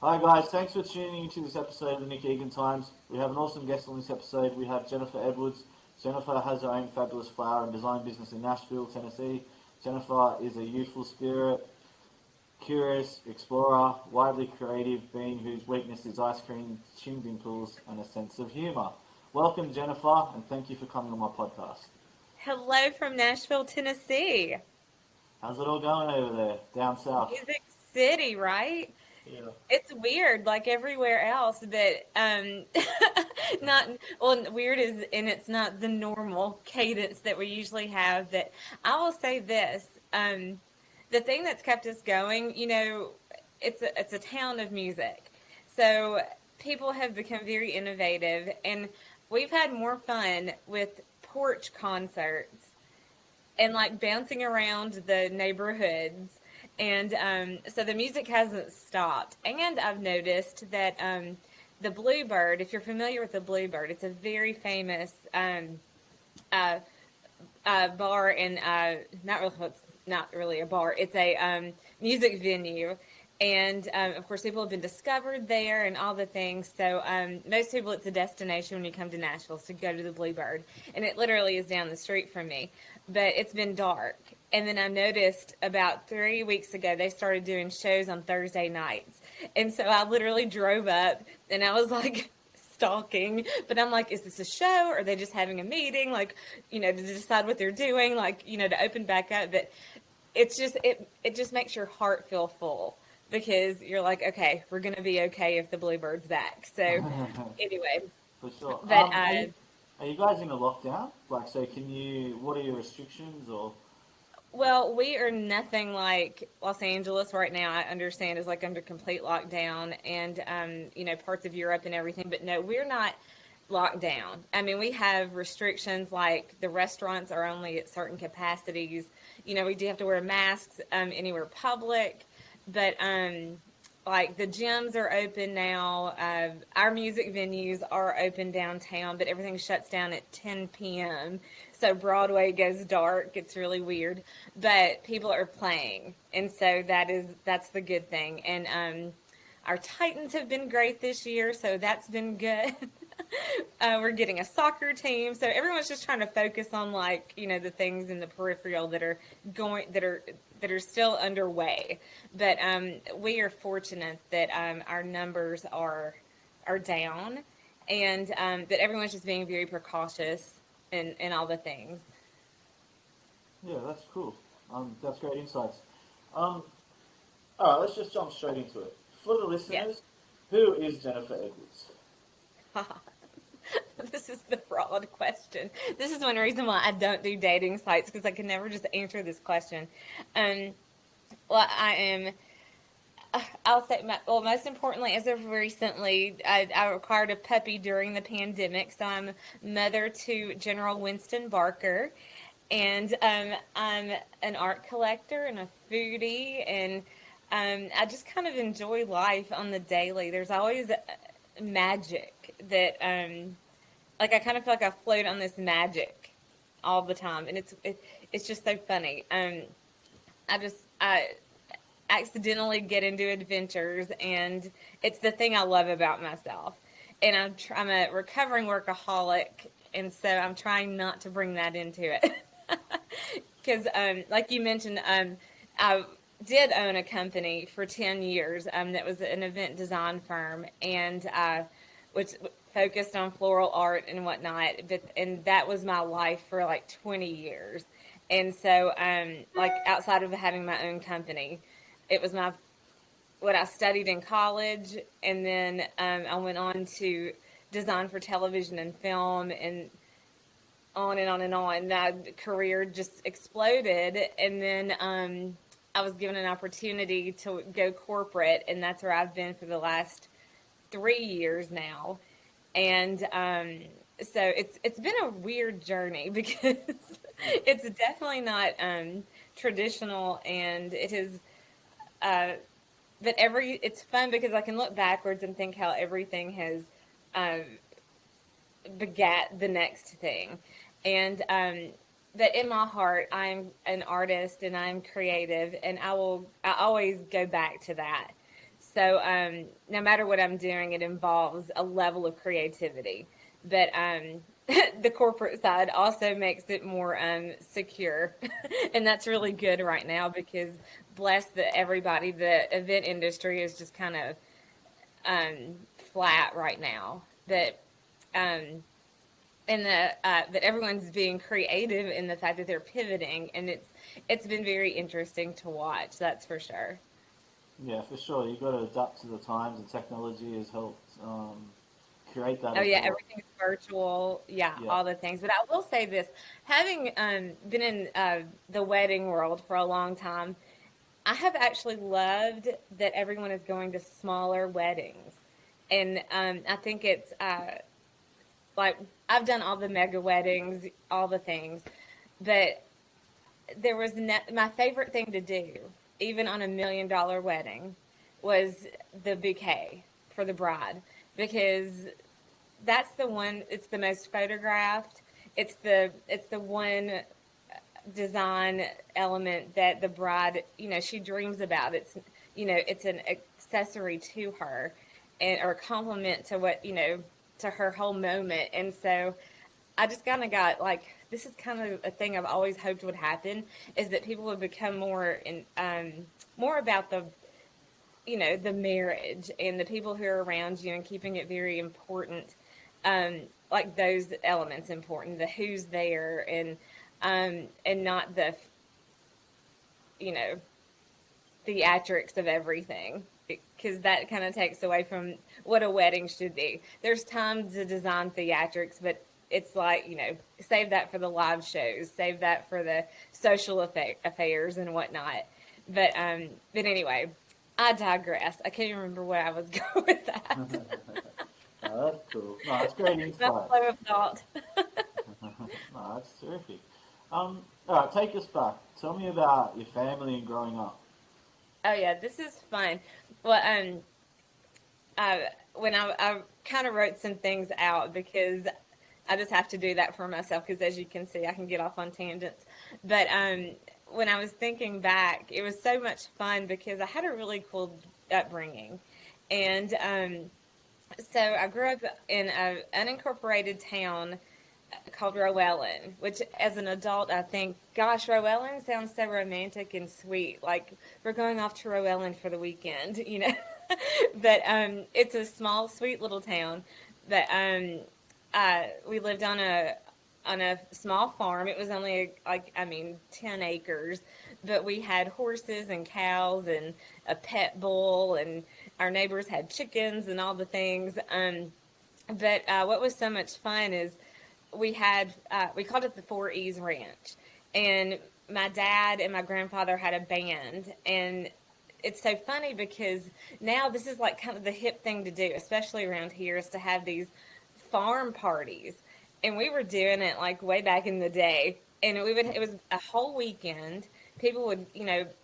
Hi guys, thanks for tuning into this episode of the Nick Egan Times. We have an awesome guest on this episode. We have Jennifer Edwards. Jennifer has her own fabulous flower and design business in Nashville, Tennessee. Jennifer is a youthful spirit, curious explorer, widely creative being whose weakness is ice cream, chin dimples, and a sense of humour. Welcome, Jennifer, and thank you for coming on my podcast. Hello from Nashville, Tennessee. How's it all going over there, down south? Music City, right? Yeah. It's weird like everywhere else, but not well, weird is and it's not the normal cadence that we usually have. But I will say this, the thing that's kept us going, it's a town of music. So people have become very innovative and we've had more fun with porch concerts and like bouncing around the neighborhoods. And so the music hasn't stopped. And I've noticed that the Bluebird, if you're familiar with the Bluebird, it's a very famous uh, bar and not really, it's not really a bar. It's a music venue. And of course, people have been discovered there and all the things. So most people, it's a destination when you come to Nashville is to go to the Bluebird, and it literally is down the street from me. But it's been dark, and then I noticed about 3 weeks ago they started doing shows on Thursday nights, and so I literally drove up, and I was like stalking, but I'm like, is this a show? Or are they just having a meeting, like, to decide what they're doing, like, to open back up? But it just makes your heart feel full because you're like, okay, we're gonna be okay if the Bluebird's back. So anyway, For sure. but Are you guys in a lockdown? Like, so can you? What are your restrictions or? well, we are nothing like Los Angeles right now. I understand is like under complete lockdown, and parts of Europe and everything. But no, we're not locked down. I mean, we have restrictions like the restaurants are only at certain capacities. We do have to wear masks anywhere public, but like the gyms are open now. Our music venues are open downtown, but everything shuts down at 10 p.m. So Broadway goes dark. It's really weird, but people are playing, and so that's the good thing. And our Titans have been great this year, so that's been good. We're getting a soccer team, so everyone's just trying to focus on like the things in the peripheral that are still underway. But we are fortunate that our numbers are down, and that everyone's just being very precautious in all the things. Yeah, that's cool. That's great insights. Um, all right, let's just jump straight into it. For the Yes. listeners, who is Jennifer Edwards? This is the broad question. This is one reason why I don't do dating sites because I can never just answer this question. Um, well, I am. I'll say, most importantly, as of recently, I acquired a puppy during the pandemic, so I'm mother to General Winston Barker, and I'm an art collector and a foodie, and I just kind of enjoy life on the daily. There's always magic that like I kind of feel like I float on this magic all the time, and it's just so funny. I accidentally get into adventures, and it's the thing I love about myself. And I'm a recovering workaholic, and so I'm trying not to bring that into it. Because, like you mentioned, I did own a company for 10 years that was an event design firm, and which focused on floral art and whatnot. And that was my life for like 20 years. And so, like outside of having my own company, it was my what I studied in college, and then I went on to design for television and film, and on and on and on. My career just exploded, and then I was given an opportunity to go corporate, and that's where I've been for the last 3 years now. And so it's been a weird journey because it's definitely not traditional, and it is. Uh, but it's fun because I can look backwards and think how everything has um, begat the next thing, and that in my heart I'm an artist and I'm creative, and I always go back to that. So no matter what I'm doing, it involves a level of creativity. But the corporate side also makes it more secure, and that's really good right now because bless everybody, the event industry is just kind of flat right now. Um, that everyone's being creative in the fact that they're pivoting, and it's been very interesting to watch. That's for sure. Yeah, for sure. You've got to adapt to the times, and technology has helped create that Oh as yeah, well. everything's virtual. Yeah, Yeah. all the things. But I will say this: having been in the wedding world for a long time, I have actually loved that everyone is going to smaller weddings, and I think it's like I've done all the mega weddings, all the things, but my favorite thing to do, even on $1 million wedding, was the bouquet for the bride because that's the one. It's the most photographed. It's the one design element that the bride, she dreams about. It's an accessory to her, and or a compliment to to her whole moment. And so I just kind of got like, this is kind of a thing I've always hoped would happen, is that people would become more about the marriage and the people who are around you and keeping it very important. Like those elements important, the who's there, and not the you know theatrics of everything, because that kind of takes away from what a wedding should be. There's time to design theatrics, but it's like, save that for the live shows, save that for the social affairs and whatnot. But anyway, I digress. I can't remember where I was going with that. No, that's cool. No, that's great My insight. flow of thought. No, that's terrific. All right, take us back. Tell me about your family and growing up. Oh yeah, this is fun. Well, uh, when I kind of wrote some things out because I just have to do that for myself because, as you can see, I can get off on tangents. But when I was thinking back, it was so much fun because I had a really cool upbringing, and so I grew up in an unincorporated town called Rowan, which as an adult I think, gosh, Rowan sounds so romantic and sweet. Like we're going off to Rowan for the weekend. But it's a small, sweet little town. But we lived on a small farm. It was only 10 acres, but we had horses and cows and a pet bull, and our neighbors had chickens and all the things. But what was so much fun is we called it the Four E's Ranch, and my dad and my grandfather had a band, and it's so funny because now this is like kind of the hip thing to do, especially around here, is to have these farm parties. And we were doing it like way back in the day, and it was a whole weekend. People would,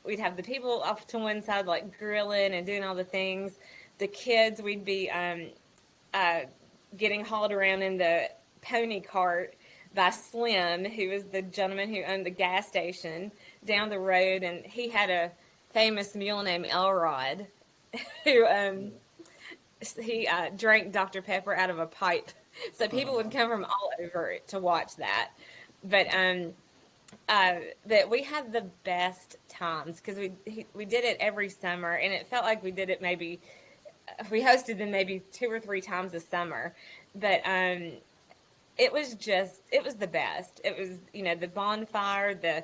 we'd have the people off to one side like grilling and doing all the things. The kids, we'd be uh, getting hauled around in the pony cart by Slim, who was the gentleman who owned the gas station down the road, and he had a famous mule named Elrod, who he drank Dr. Pepper out of a pipe. So people would come from all over to watch that. But but we had the best times because we did it every summer, and it felt like we did it maybe we hosted them maybe 2 or 3 times a summer. But it was the best. It was, the bonfire, the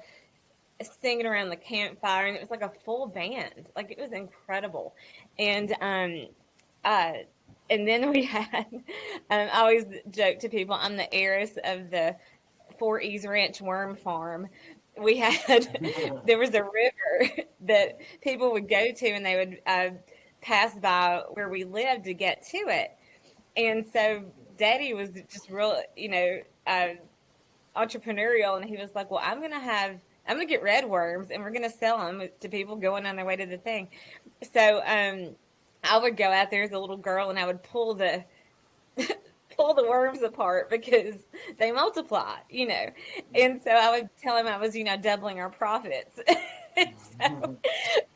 singing around the campfire, and it was like a full band. Like it was incredible. And uh and then we had I always joke to people, I'm the heiress of the Four E's Ranch Worm Farm. We had there was a river that people would go to, and they would pass by where we lived to get to it. And so Daddy was just real, entrepreneurial, and he was like, "Well, I'm gonna get red worms, and we're gonna sell them to people going on their way to the thing." So I would go out there as a little girl, and I would pull the pull the worms apart because they multiply. And so I would tell him I was, doubling our profits. So,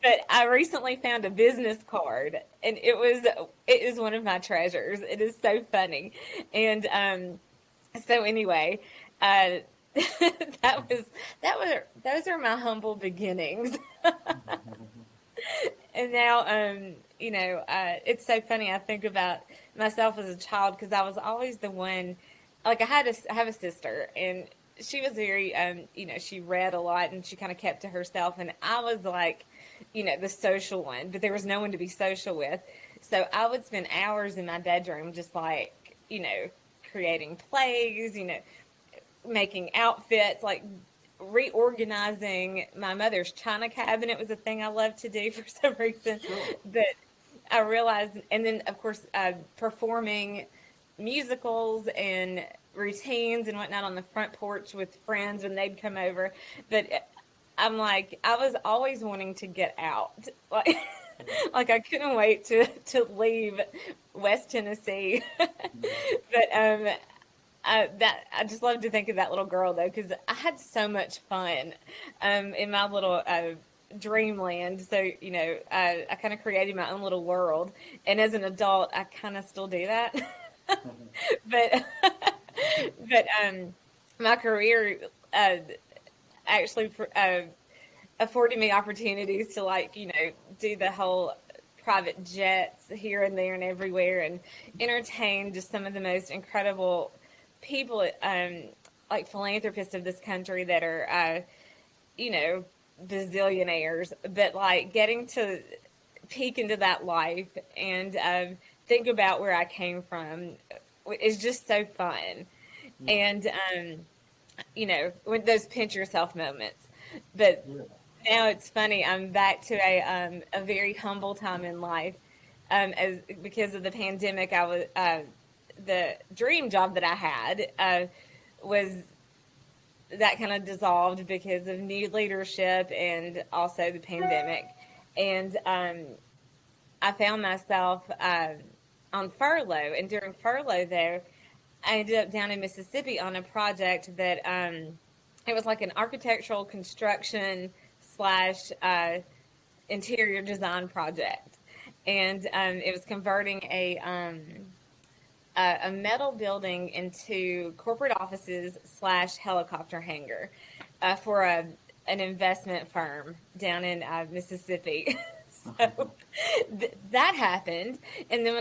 but I recently found a business card, and it is one of my treasures. It is so funny, and so anyway, uh, that was those are my humble beginnings. And now, it's so funny. I think about myself as a child because I was always the one. Like I have a sister, and she was very, she read a lot and she kind of kept to herself, and I was like, the social one, but there was no one to be social with. So I would spend hours in my bedroom, just like, creating plays, making outfits, like reorganizing my mother's china cabinet was a thing I loved to do for some reason Sure. that I realized. And then, of course, performing musicals and routines and whatnot on the front porch with friends when they'd come over. But I'm like, I was always wanting to get out. Like, like I couldn't wait to leave West Tennessee. But I just love to think of that little girl though, because I had so much fun in my little dreamland. So I kind of created my own little world, and as an adult, I kind of still do that. But my career actually afforded me opportunities to do the whole private jets here and there and everywhere, and entertain just some of the most incredible people, like philanthropists of this country that are, bazillionaires, but like getting to peek into that life and think about where I came from is just so fun. Yeah. And, with those pinch yourself moments. But Yeah. now it's funny, I'm back to a very humble time in life. As because of the pandemic, I was the dream job that I had was that kind of dissolved because of new leadership and also the pandemic. And I found myself on furlough. And during furlough, though, I ended up down in Mississippi on a project that it was like an architectural construction slash interior design project. And it was converting a metal building into corporate offices slash helicopter hangar for an investment firm down in Mississippi. So that happened, and then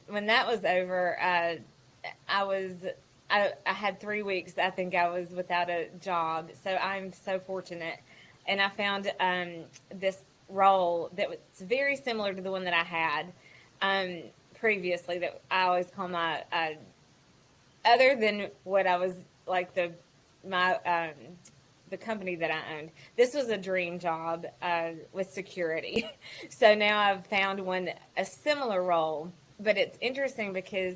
when that was over, I was I had 3 weeks. I think I was without a job, so I'm so fortunate, and I found this role that was very similar to the one that I had. Previously, that I always call my other than what I was like the company that I owned. This was a dream job with security. So now I've found a similar role, but it's interesting because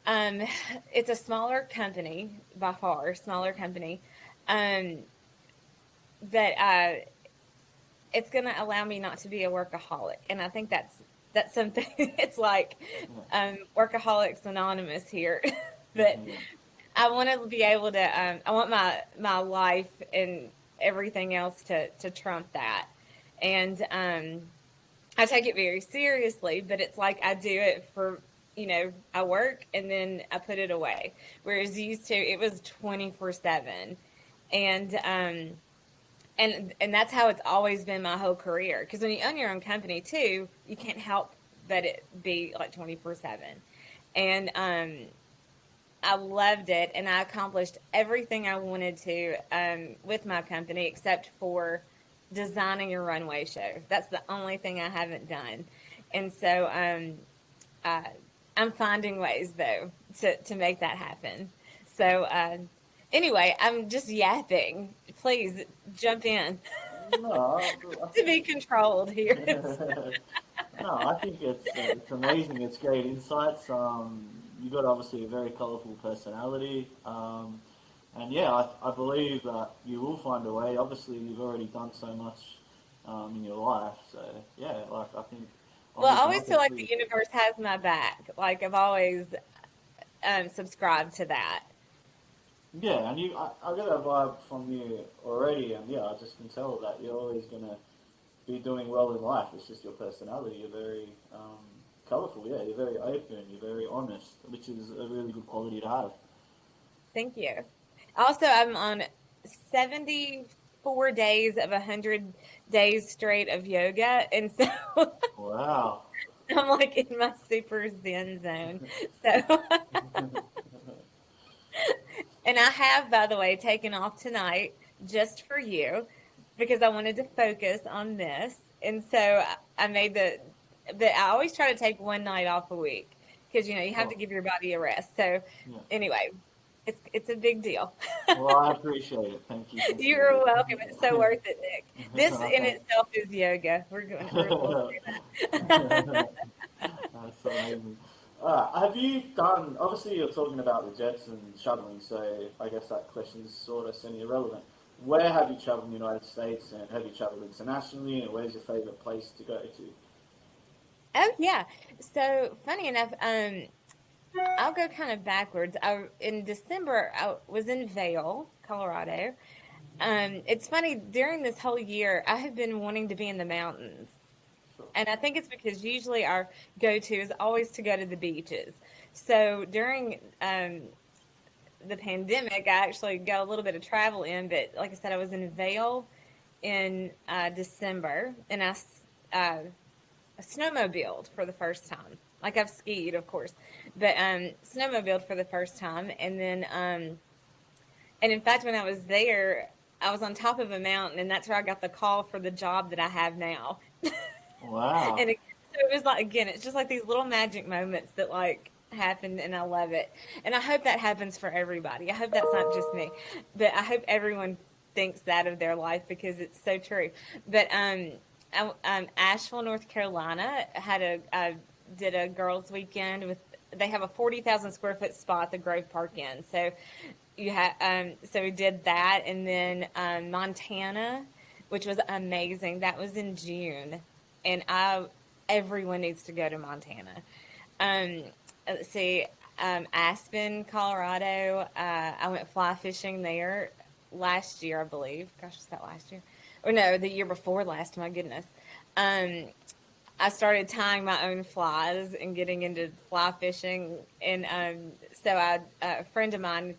it's a smaller company, by far smaller company, but it's going to allow me not to be a workaholic, and I think that's something. It's like Workaholics Anonymous here, but I want to be able to. I want my life and everything else to trump that, and I take it very seriously. But it's like I do it for I work and then I put it away. Whereas used to it was 24/7, and and that's how it's always been my whole career. Because when you own your own company too, you can't help but it be like 24/7. And I loved it, and I accomplished everything I wanted to with my company except for designing a runway show. That's the only thing I haven't done. And so I'm finding ways though to make that happen. So anyway, I'm just yapping. Please jump in. No, To be controlled here. no, I think it's amazing. It's great insights. You've got obviously a very colourful personality, and yeah, I believe that you will find a way. Obviously, you've already done so much in your life, so yeah, like I think. Well, I Obviously, always not feel that like the universe has my back. Like I've always subscribed to that. Yeah, and I get that vibe from you already, and yeah, I just can tell that you're always gonna be doing well in life. It's just your personality. You're very colourful. Yeah, you're very open. You're very honest, which is a really good quality to have. Thank you. Also, I'm on 74 days of 100 days straight of yoga. And so Wow. I'm like in my super zen zone. So, and I have, by the way, taken off tonight just for you because I wanted to focus on this. And so I made I always try to take one night off a week because, you have to Oh, give your body a rest. So yeah. anyway, it's a big deal. Well, I appreciate it. Thank you sincerely. You're welcome. It's so worth it, Nick. This in Thank itself is yoga. We'll say that. That's amazing. Have you done? Obviously, you're talking about the jets and shuttling, so I guess that question is sort of semi-irrelevant. Where have you traveled in the United States, and have you traveled internationally, and where's your favourite place to go to? Oh yeah. So funny enough, I'll go kind of backwards. In December I was in Vail, Colorado. It's funny, during this whole year I have been wanting to be in the mountains. Sure. And I think it's because usually our go-to is always to go to the beaches. So during the pandemic, I actually got a little bit of travel in, but like I said, I was in Vail in December, and uh, snowmobiled for the first time. Like I've skied, of course, but snowmobiled for the first time, and then and in fact, when I was there, I was on top of a mountain, and that's where I got the call for the job that I have now. Wow. And so it was like, again, it's just like these little magic moments that like happen, and I love it. And I hope that happens for everybody. I hope that's not just me, but I hope everyone thinks that of their life because it's so true. But Asheville, North Carolina did a girls' weekend with. They have a 40,000 square foot spot, the Grove Park Inn. So so we did that, and then Montana, which was amazing. That was in June, and I everyone needs to go to Montana. Um, let's see, Aspen, Colorado. I went fly fishing there last year, I believe. Gosh, was that last year? Or no, the year before last. My goodness. Um, I started tying my own flies and getting into fly fishing, and a friend of mine,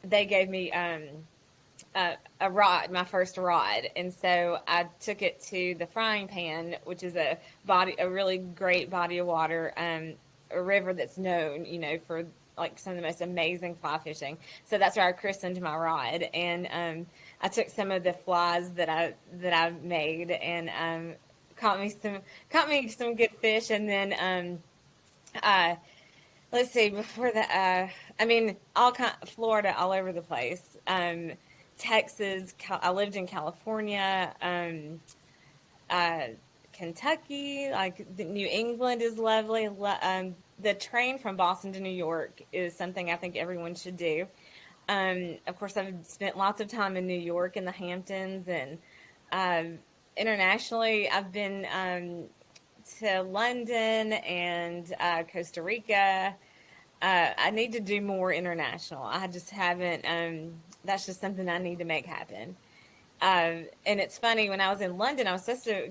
they gave me a rod, my first rod, and so I took it to the Frying Pan, which is a really great body of water, a river that's known, for like some of the most amazing fly fishing. So that's where I christened my rod, and I took some of the flies that I made, and caught me some good fish, and then uh, let's see, before that, I mean, Florida, all over the place. Texas, I lived in California, uh, Kentucky, like New England is lovely. The train from Boston to New York is something I think everyone should do. Of course, I've spent lots of time in New York and the Hamptons, and internationally, I've been to London and Costa Rica. I need to do more international. I just haven't. That's just something I need to make happen. And it's funny, when I was in London, I was supposed to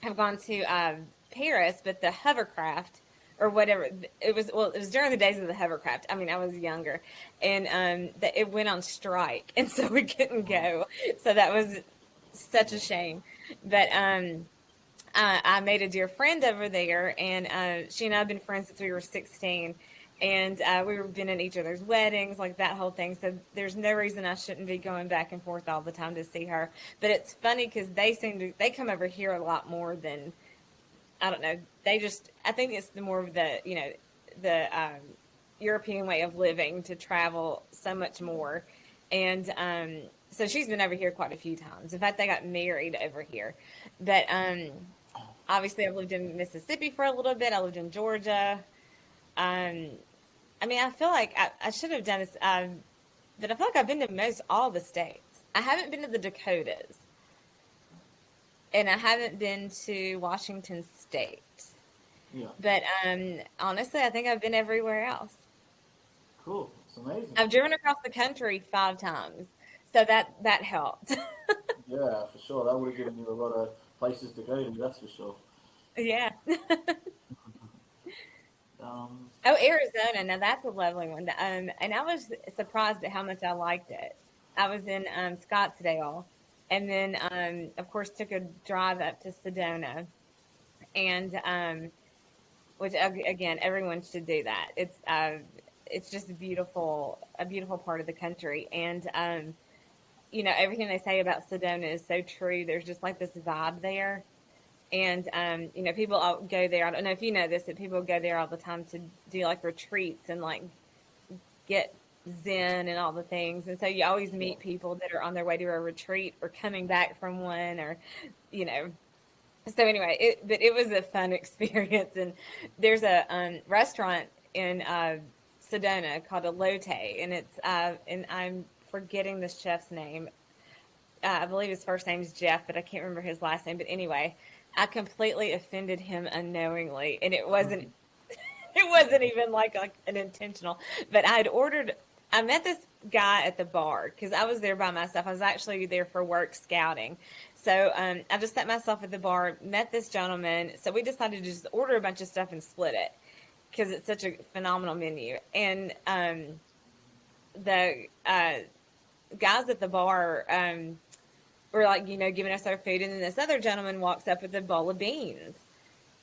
have gone to Paris, but the hovercraft or whatever it was during the days of the hovercraft. I mean, I was younger, and it went on strike, and so we couldn't go. So that was such a shame. But I made a dear friend over there, and she and I have been friends since we were 16. And we've been in each other's weddings, like that whole thing. So there's no reason I shouldn't be going back and forth all the time to see her. But it's funny because they come over here a lot more than, I don't know. I think it's the more of the European way of living, to travel so much more. And so she's been over here quite a few times. In fact, they got married over here. But obviously, I've lived in Mississippi for a little bit. I lived in Georgia. Um, I mean, I feel like I should have done this, but I feel like I've been to most all the states. I haven't been to the Dakotas, and I haven't been to Washington State. Yeah. But honestly, I think I've been everywhere else. Cool. It's amazing. I've driven across the country 5 times, so that helped. Yeah, for sure. That would have given you a lot of places to go to. That's for sure. Yeah. Um, Oh, Arizona. Now that's a lovely one. And I was surprised at how much I liked it. I was in Scottsdale, and then of course took a drive up to Sedona, and which again everyone should do that. It's just a beautiful part of the country, and everything they say about Sedona is so true. There's just like this vibe there. And people go there. I don't know if you know this, that people go there all the time to do like retreats and like get zen and all the things. And so you always yeah. meet people that are on their way to a retreat or coming back from one, or you know. So anyway, it was a fun experience. And there's a restaurant in Sedona called Elote, and it's and I'm forgetting the chef's name. I believe his first name is Jeff, but I can't remember his last name. But anyway, I completely offended him unknowingly, and it wasn't it wasn't even like an intentional. But I met this guy at the bar because I was there by myself. I was actually there for work scouting. So I just set myself at the bar, met this gentleman. So we decided to just order a bunch of stuff and split it because it's such a phenomenal menu. And the guys at the bar were like, giving us our food. And then this other gentleman walks up with a bowl of beans.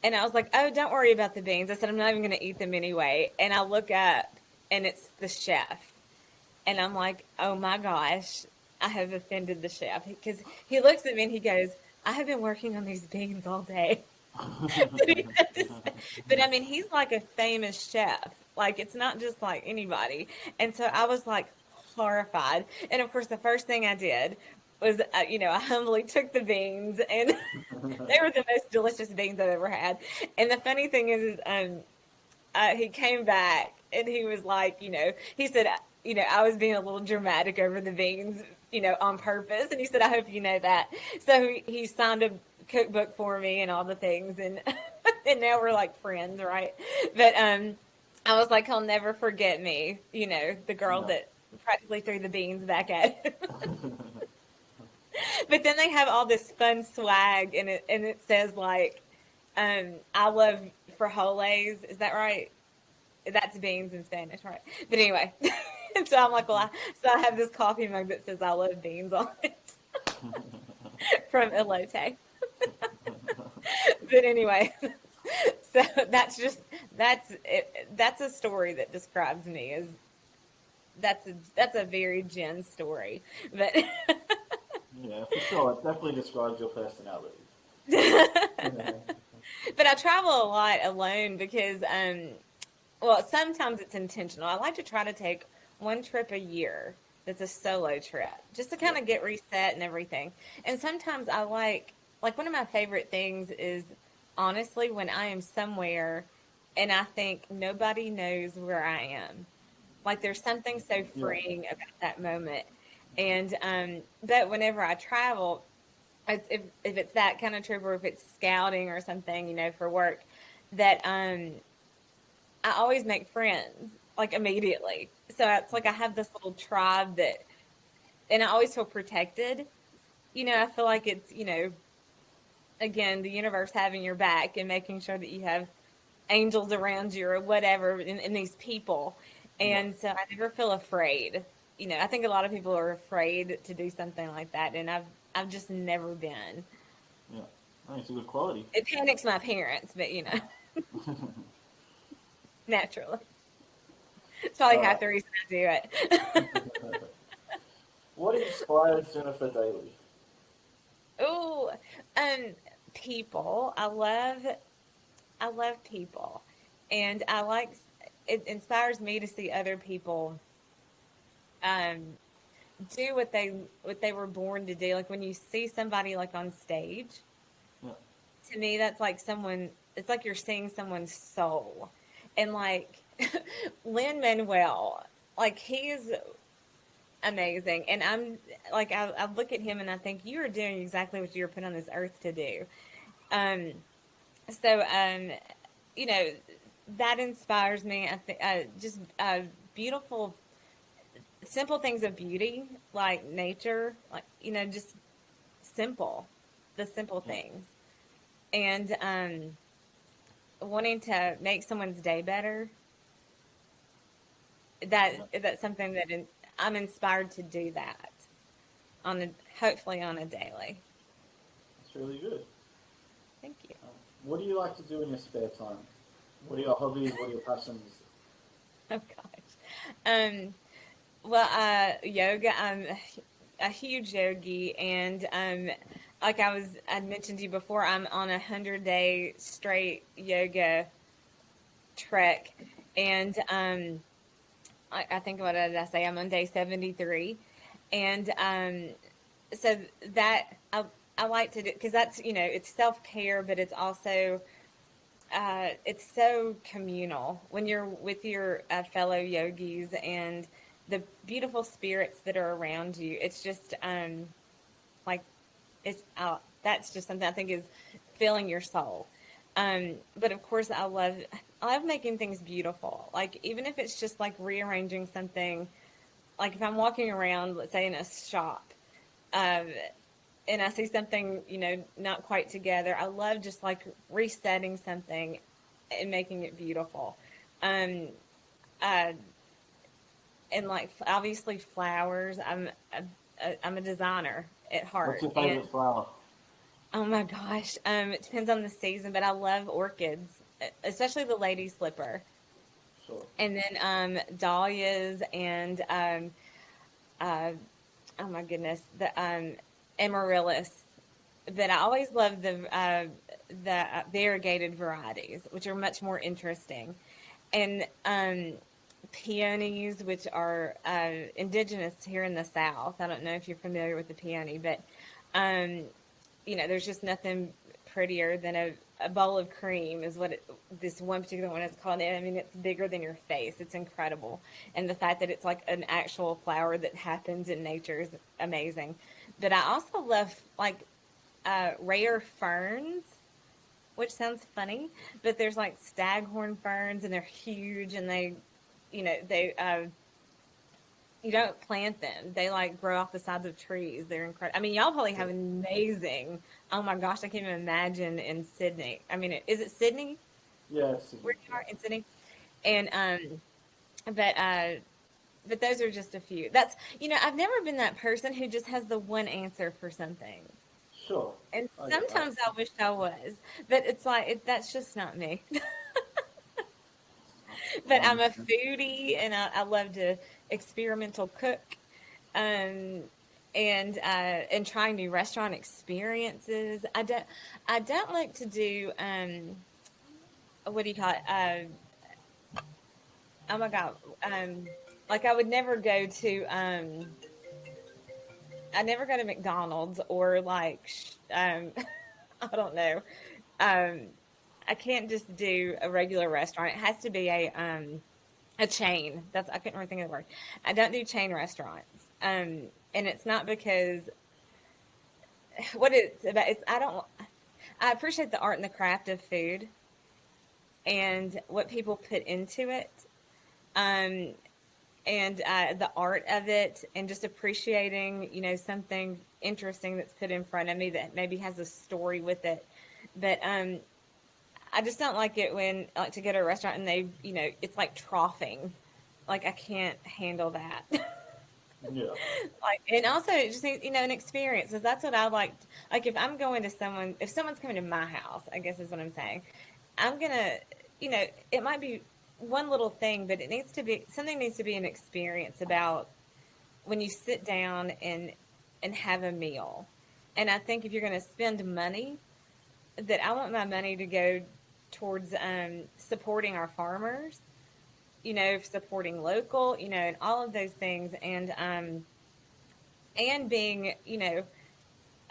And I was like, oh, don't worry about the beans. I said, I'm not even going to eat them anyway. And I look up and it's the chef. And I'm like, oh my gosh, I have offended the chef. Because he looks at me and he goes, I have been working on these beans all day. But I mean, he's like a famous chef. Like, it's not just like anybody. And so I was like horrified. And of course, the first thing I did was, I humbly took the beans, and they were the most delicious beans I've ever had. And the funny thing is he came back and he was like, he said, I was being a little dramatic over the beans, on purpose. And he said, I hope you know that. So he signed a cookbook for me and all the things. And, and now we're like friends, right? But, I was like, he'll never forget me, the girl yeah. that practically threw the beans back at him. But then they have all this fun swag, and it says like, I love frijoles. Is that right? That's beans in Spanish, right? But anyway, and so I'm like, so I have this coffee mug that says I love beans on it from Elote. But anyway, so that's a story that describes me as that's a very Jen story, but. Yeah, for sure. It definitely describes your personality. But I travel a lot alone because, well, sometimes it's intentional. I like to try to take one trip a year that's a solo trip just to Yeah. kind of get reset and everything. And sometimes I like one of my favorite things is honestly when I am somewhere and I think nobody knows where I am. Like there's something so Yeah. freeing about that moment. And but whenever I travel, if it's that kind of trip or if it's scouting or something, for work, that I always make friends like immediately. So it's like I have this little tribe and I always feel protected. I feel like it's, again, the universe having your back and making sure that you have angels around you or whatever in these people. Yeah. And so I never feel afraid. I think a lot of people are afraid to do something like that, and I've just never been. Yeah. I think it's a good quality. It panics my parents, but naturally. It's probably All half right. the reason I do it. What inspires Jennifer daily? Oh, um, people. I love people, and it inspires me to see other people um do what they were born to do. Like when you see somebody like on stage, Yeah. to me that's like someone. It's like you're seeing someone's soul, and like Lin Manuel, like he's amazing, and I'm like I look at him and I think you are doing exactly what you were put on this earth to do. Um, so you know that inspires me. I think just beautiful. simple things of beauty, like nature, like, just simple, the simple Yeah. things. And wanting to make someone's day better, Yeah. that's something that I'm inspired to do that on a, hopefully on a daily. It's really good. Thank you. What do you like to do in your spare time? What are your hobbies? What are your passions? Oh gosh. Well, yoga. I'm a huge yogi, and like I mentioned to you before, I'm on 100-day straight yoga trek, and I think what did I say? I'm on day 73, and so that I like to do because that's it's self care, but it's also it's so communal when you're with your fellow yogis and the beautiful spirits that are around you. It's just like it's that's just something I think is filling your soul. But of course, I love making things beautiful. Like even if it's just like rearranging something. Like if I'm walking around, let's say in a shop, um, and I see something, not quite together, I love just like resetting something and making it beautiful. Um, uh, and like obviously flowers. I'm a designer at What's heart, your and favorite flower? oh my gosh, it depends on the season, but I love orchids, especially the lady slipper, Sure. and then dahlias and uh, oh my goodness, the amaryllis. But I always love the variegated varieties, which are much more interesting, and peonies, which are indigenous here in the South. I don't know if you're familiar with the peony, but um, there's just nothing prettier than a bowl of cream is what this one particular one is called. I mean, it's bigger than your face. It's incredible. And the fact that it's like an actual flower that happens in nature is amazing. But I also love like rare ferns, which sounds funny, but there's like staghorn ferns and they're huge and they you don't plant them. They like grow off the sides of trees. They're incredible. I mean, y'all probably have amazing. Oh my gosh, I can't even imagine in Sydney. I mean, is it Sydney Yeah, it's where you yeah. are in Sydney? And but but those are just a few. That's I've never been that person who just has the one answer for something. Sure. And I get that. sometimes I wish I was, but it's like that's just not me. I But I'm a understand. foodie, and I love to experimental cook, um, and trying new restaurant experiences. I don't like to do what do you call it? Oh my god, like I would never go to I never go to McDonald's or like I don't know. Um, I can't just do a regular restaurant. It has to be a chain. That's I couldn't really think of the word. I don't do chain restaurants. And it's not because what it's about. It's I don't. I appreciate the art and the craft of food and what people put into it. Um, and the art of it, and just appreciating, something interesting that's put in front of me that maybe has a story with it. But I just don't like it when like to go to a restaurant and it's like troughing. Like I can't handle that. Yeah. Like, and also it just needs, an experience. 'Cause that's what I like. Like if I'm going to if someone's coming to my house, I guess is what I'm saying. I'm gonna, it might be one little thing, but it needs to be something needs to be an experience about when you sit down and have a meal. And I think if you're going to spend money, that I want my money to go towards supporting our farmers, supporting local, and all of those things, and being, it,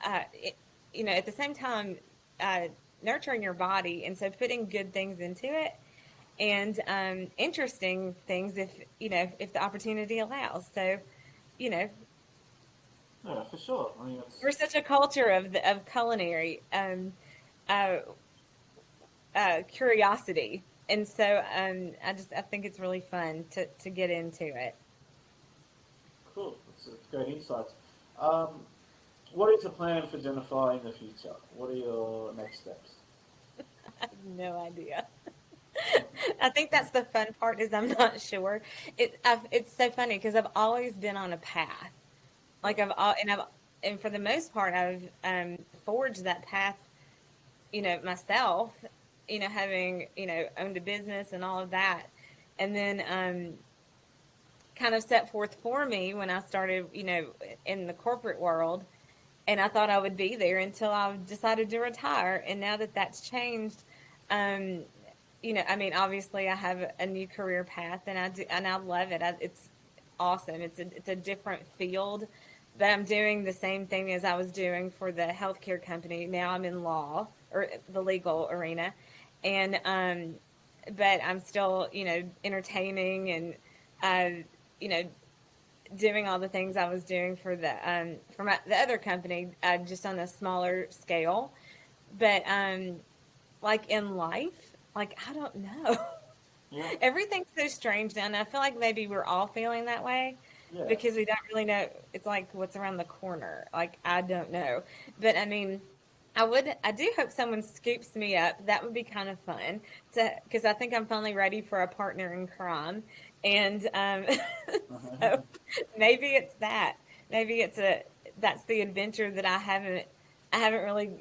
at the same time, uh, nurturing your body, and so putting good things into it, and interesting things if the opportunity allows. So, you know, Yeah, for sure. I mean, it's we're such a culture of culinary uh, curiosity, and so I think it's really fun to get into it. Cool. That's great insights. Um, what is the plan for Jennifer in the future? What are your next steps? I have no idea. I think that's the fun part is I'm not sure. It's so funny because I've always been on a path. Yeah. Like and for the most part I've forged that path, myself, having, owned a business and all of that. And then kind of set forth for me when I started, in the corporate world. And I thought I would be there until I decided to retire. And now that that's changed, um, I mean, obviously I have a new career path and I do, and I love it. It's awesome. It's a different field, but I'm doing the same thing as I was doing for the healthcare company. Now I'm in law or the legal arena. And, but I'm still, entertaining and, you know, doing all the things I was doing for the other company, just on a smaller scale. But like in life, like I don't know. Yeah. Everything's so strange now, and I feel like maybe we're all feeling that way Yeah. because we don't really know. It's like what's around the corner. Like I don't know, but I mean, I do hope someone scoops me up. That would be kind of fun because I think I'm finally ready for a partner in crime, and so maybe it's that. Maybe that's the adventure that I haven't really.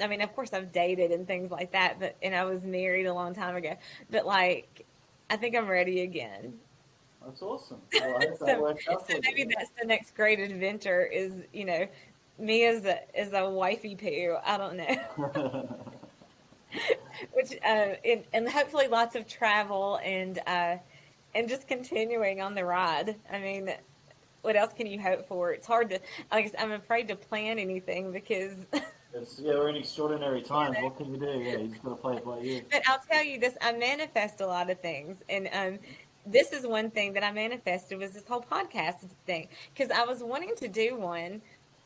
I mean, of course, I've dated and things like that, and I was married a long time ago. But like, I think I'm ready again. That's awesome. Well, I hope that So, works out so for you. maybe that's the next great adventure is, me as a wifey poo. I don't know. Which and hopefully lots of travel and just continuing on the ride. I mean, what else can you hope for? It's hard to. I'm afraid to plan anything because. We're in extraordinary times. What can you do? Yeah, you just got to play it by ear. But I'll tell you this: I manifest a lot of things, and this is one thing that I manifested was this whole podcast thing because I was wanting to do one,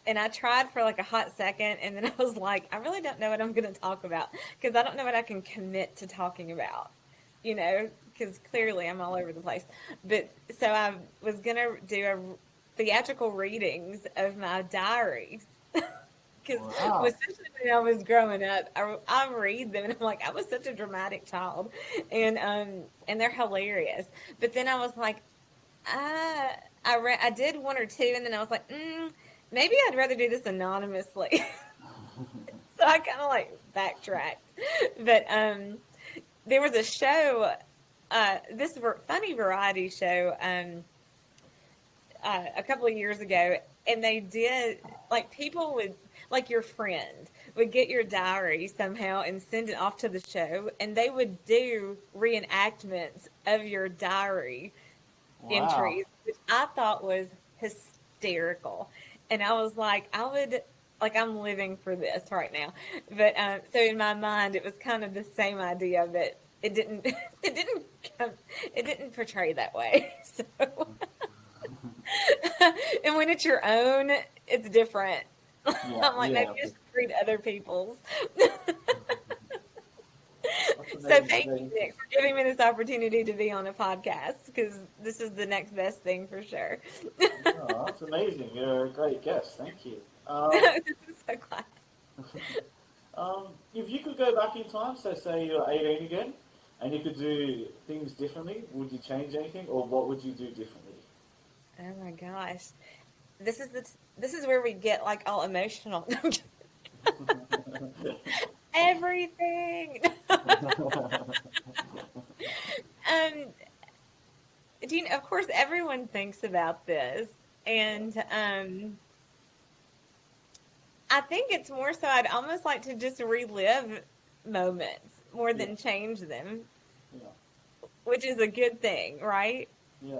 and I tried for like a hot second, and then I was like, I really don't know what I'm going to talk about because I don't know what I can commit to talking about, because clearly I'm all over the place. But so I was going to do a theatrical readings of my diaries. Because Wow. especially when I was growing up, I read them and I'm like, I was such a dramatic child, and they're hilarious. But then I was like, I did one or two, and then I was like, maybe I'd rather do this anonymously. So I kind of like backtracked. But there was a show, funny variety show, a couple of years ago, and they did like people would like your friend would get your diary somehow and send it off to the show, and they would do reenactments of your diary Wow. entries, which I thought was hysterical. And I was like, I'm living for this right now. But so in my mind, it was kind of the same idea, but it didn't, come, it didn't portray that way. So, and when it's your own, it's different. Yeah, I'm like, maybe yeah. I should read other people's. That's So amazing. thank Very you, Nick, interesting. for giving me this opportunity to be on a podcast because this is the next best thing for sure. Oh, that's amazing. You're a great guest. Thank you. I'm so glad. If you could go back in time, so say you're 18 again, and you could do things differently, would you change anything, or what would you do differently? Oh my gosh, this is where we get like all emotional. Everything. um, of course, everyone thinks about this, and I think it's more so I'd almost like to just relive moments more Yeah, than change them, yeah, which is a good thing, right? yeah,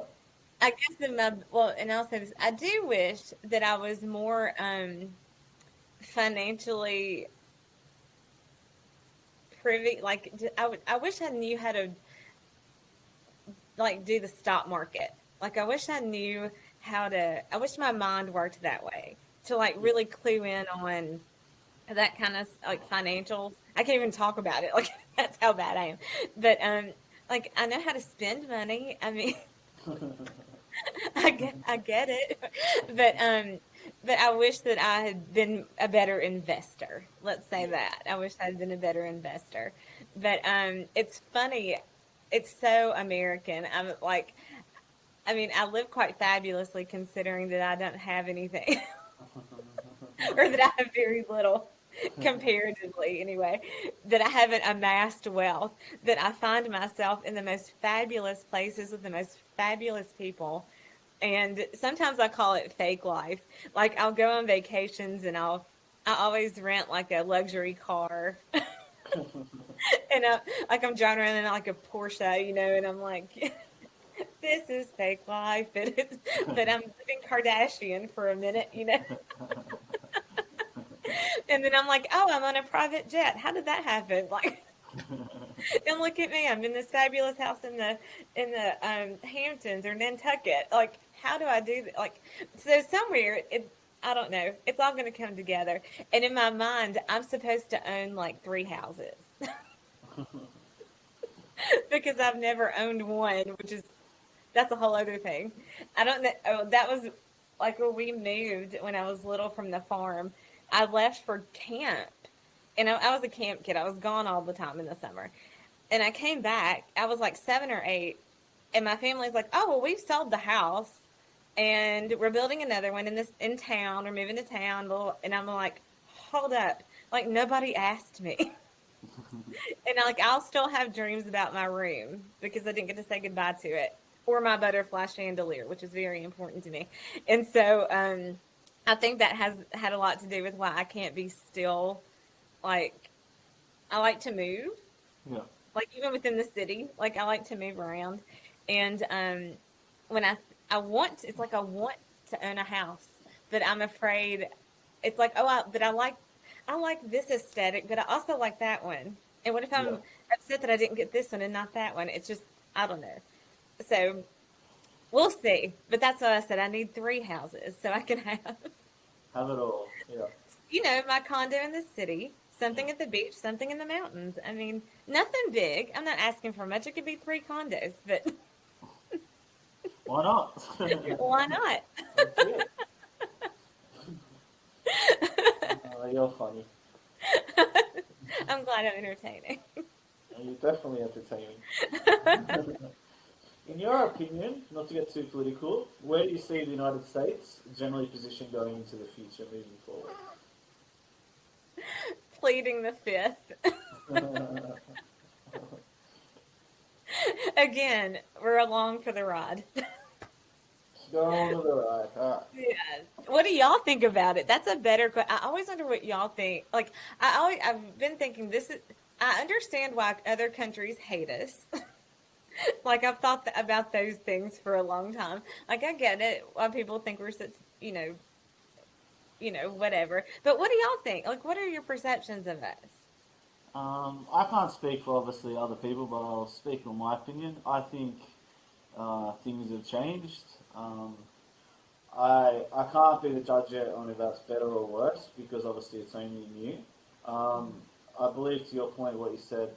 I guess and I'll say this, I do wish that I was more financially privy. Like I wish I knew how to like do the stock market. Like I wish I knew how to. I wish my mind worked that way to like yeah. really clue in on that kind of like financials. I can't even talk about it. Like that's how bad I am. But like I know how to spend money. I mean, I get it, but I wish that I had been a better investor. Let's say that. I wish I had been a better investor. But it's funny. It's so American. I'm like, I mean, I live quite fabulously considering that I don't have anything, or that I have very little comparatively anyway, that I haven't amassed wealth, that I find myself in the most fabulous places with the most fabulous people. And sometimes I call it fake life. Like I'll go on vacations and I always rent like a luxury car. And like I'm driving around in like a Porsche, and I'm like, this is fake life, but I'm living Kardashian for a minute. And then I'm like, oh, I'm on a private jet. How did that happen? Like, and look at me, I'm in this fabulous house in the Hamptons or Nantucket. Like, how do I do that? Like, so somewhere I don't know. It's all going to come together. And in my mind, I'm supposed to own like 3 houses because I've never owned one, that's a whole other thing. I don't know. Oh, that was like when we moved when I was little from the farm. I left for camp, and I was a camp kid. I was gone all the time in the summer, and I came back. I was like 7 or 8, and my family's like, "Oh, well, we've sold the house, and we're building another one in town. We're moving to town." And I'm like, "Hold up! Like nobody asked me." And I'll still have dreams about my room because I didn't get to say goodbye to it, or my butterfly chandelier, which is very important to me. And so I think that has had a lot to do with why I can't be still. Like I like to move, Yeah. like even within the city. Like I like to move around, and when it's like I want to own a house, but I'm afraid. It's like, oh, but I like this aesthetic, but I also like that one. And what if Yeah. I'm upset that I didn't get this one and not that one? It's just, I don't know. So we'll see. But that's what I said. I need 3 houses so I can have, Have it all. Yeah. my condo in the city, something at the beach, something in the mountains. I mean, nothing big. I'm not asking for much. It could be 3 condos, but Why not? why not? That's it. You're funny. I'm glad I'm entertaining. You're definitely entertaining. In your opinion, not to get too political, where do you see the United States generally positioned going into the future moving forward? Pleading the fifth. Again, we're along for the ride. Going with the ride. Yeah. What do y'all think about it? That's a better question. I always wonder what y'all think. Like, I've been thinking I understand why other countries hate us. Like, I've thought about those things for a long time. Like, I get it why people think we're such, whatever. But what do y'all think? Like, what are your perceptions of us? I can't speak for obviously other people, but I'll speak on my opinion. I think things have changed. I can't be the judge yet on if that's better or worse because obviously it's only new. I believe to your point what you said,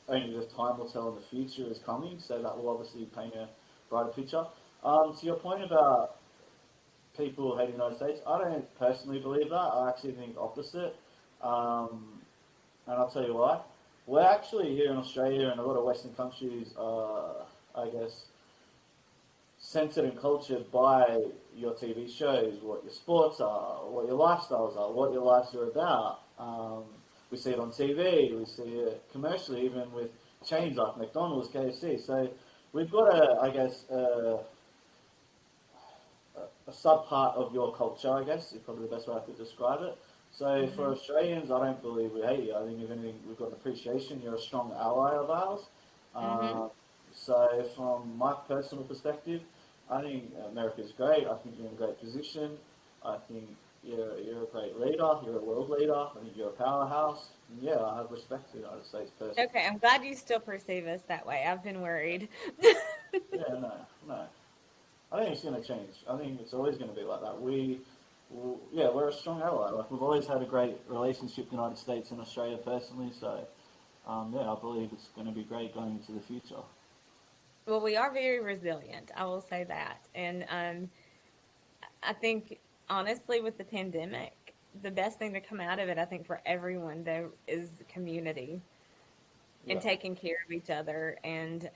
only the time will tell and the future is coming, so that will obviously paint a brighter picture. To your point about people hating the United States, I don't personally believe that. I actually think opposite. And I'll tell you why. We're actually here in Australia and a lot of Western countries are, I guess, censored and cultured by your TV shows, what your sports are, what your lifestyles are, what your lives are about. We see it on TV, we see it commercially, even with chains like McDonald's, KFC. So we've got a sub part of your culture, I guess, is probably the best way I could describe it. So for Australians, I don't believe we hate you. I think if anything, we've got an appreciation. You're a strong ally of ours. So from my personal perspective, I think America's great. I think you're in a great position. I think you're a great leader. You're a world leader. I think you're a powerhouse. And yeah, I have respect for the United States personally. Okay, I'm glad you still perceive us that way. I've been worried. Yeah, no. I think it's going to change. I think it's always going to be like that. We're a strong ally. Like we've always had a great relationship with the United States and Australia, personally. So, I believe it's going to be great going into the future. Well, we are very resilient. I will say that. And I think, honestly, with the pandemic, the best thing to come out of it, I think, for everyone, though, is community Yeah, and taking care of each other. And,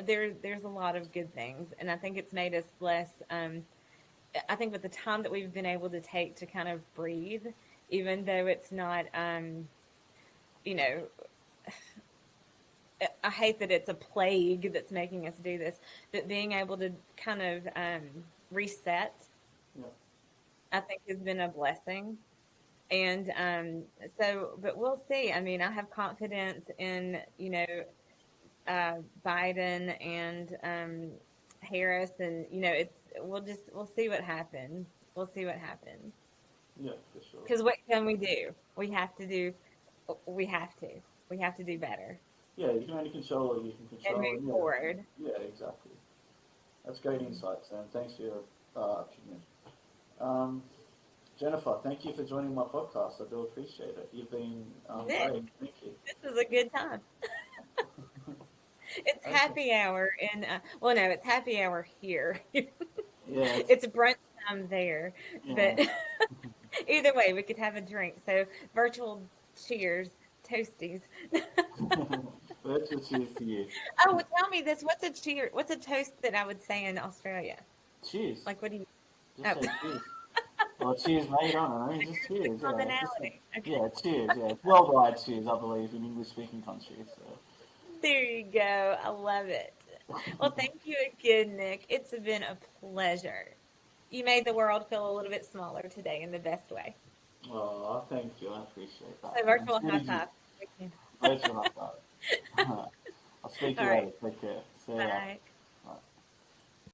there's a lot of good things. And I think it's made us less, I think with the time that we've been able to take to kind of breathe, even though it's not, you know, I hate that it's a plague that's making us do this, but being able to kind of reset, yeah, I think has been a blessing. And but we'll see. I mean, I have confidence in, Biden and Harris, and we'll see what happens. We'll see what happens. yeah, for sure. Because what can we do? We have to. We have to do better Yeah, you can only control what you can and control, move and forward. yeah, exactly. That's great insight, Sam. Thanks for your opinion. Um, Jennifer, thank you for joining my podcast. I do appreciate it. You've been Nick, great. Thank you. this is a good time. It's Okay. happy hour in, well, no, it's happy hour here. Yeah, It's brunch time there, yeah. but either way, we could have a drink. So virtual cheers, toasties. Virtual cheers to you. Oh, well, tell me this. What's a cheer? What's a toast that I would say in Australia? Cheers. Like, what do you? Just Oh, say cheers. Or cheers, mate. I don't know. Just the cheers. Yeah. Just say, commonality. Okay, yeah. Cheers. Yeah. It's worldwide cheers, I believe, in English-speaking countries. So. there you go. I love it. Well, thank you again, Nick. It's been a pleasure. You made the world feel a little bit smaller today in the best way. Oh, thank you. I appreciate that. So And virtual so high did you. five. Virtual high five. I'll speak to All you right. later. Take care. See ya. Bye.